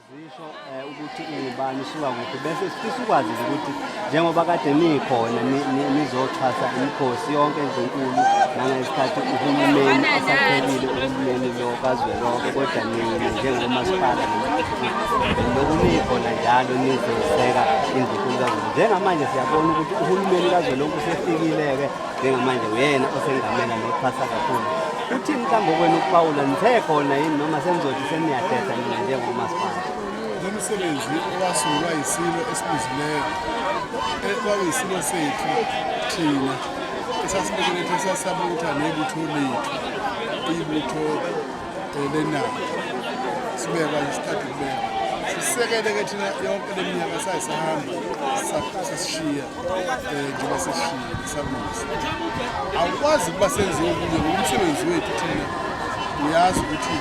zisho ukuthi ungubani usuka kuphi bese sifisa ukwazi ukuthi njengoba kade nikhona nizoxhasa imikhosi yonke ezinkulu nangesikhathi uhulumeni asaphelile uhulumeni lo kazwelonke kodwa nina njengomasipala lokhu nikhona njalo nizoseka izinkulu kazwelonke. Njengamanje siyabona ukuthi uhulumeni kazwelonke usefikile-ke njengamanje uyena osengamela noxhasa kakhulu. Uthini mhlawumbe kwenu ukuphawula nithe khona yini noma senizothi seniyadeda nina njengomasipala? Lo msebenzi owasungulwa yisilo esibuzileyo kwakuyisilo sethu thina esasibekelethe sasabutha nebutho lethu ibutho lenani sibeka isikhathi kubeka sisekele-ke thina yonke le minyaka sayisahamba sisishiya njengoba sisishiya isabuza awukwazi ukuba senziwe okunye umsebenzi wethu thina uyazi ukuthi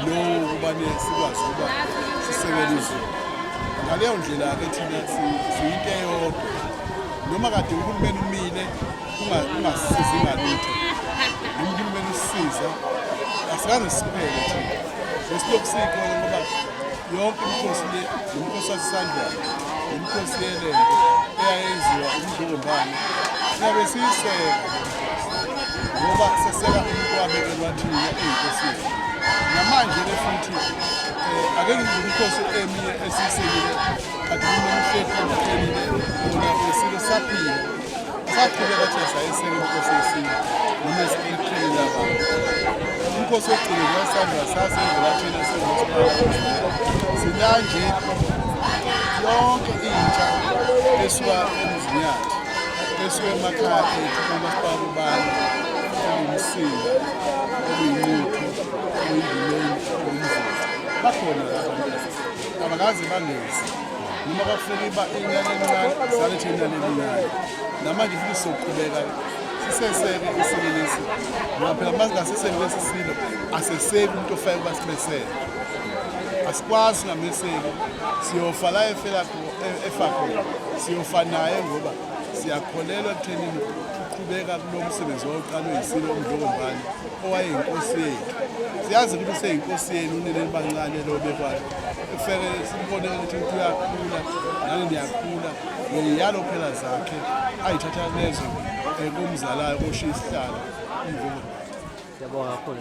lowo ukubane sikwazi ukuba sisekele izwe ngaleyo ndlela-ke thina siyinto eyodwa noma kade uhulumeni umile ungasizi ngalutho noma uhulumeni usisiza asikaze siphele thina esilokhu sikhona ngoba yonke imikhosi le imikhosi yasesandlwana imikhosi yelembe eyayenziwa umdlokombane siyabe siyiseka ngoba seseka umuntu wabekelwa thina eyinkosini namanje-ke futhi ake ngimikhosi eminye esiyisekile kade kunomfethu oqinile wona esile saphila saqhubeka thina sayiseka imikhosi yesintu noma esiqhelile abantu umkhosi wokugcina kwesandla sasenzela thina sinanje yonke intsha esuka emzinyathi esuka emakhaya ethu umasipala ubani olumsinga oluyinquthu oluyindumeni olumvuzo bakhona abakaze bangezi noma kwakufuneka inyane encane salethe inani elincane namanje futhi sizoqhubeka siseseke isilo lesi ngoba phela masingaseseke lesi silo aseseki umuntu ofake ukuba simeseke asikwazi ungameseki siyofa la efa khona siyofa naye ngoba siyakholelwa ekuthenini uqhubeka kulo msebenzi oqalwe yisilo umdlokombane owayeyinkosi yethu siyazi ukuthi useyinkosi yenu unene bancane lo bekwayo ufeke simbone ukuthi uyakhula nani niyakhula ngiyalo phela zakhe ayithatha lezo kumzalayo oshiya isihlalo umdlokombane. Siyabonga kakhulu.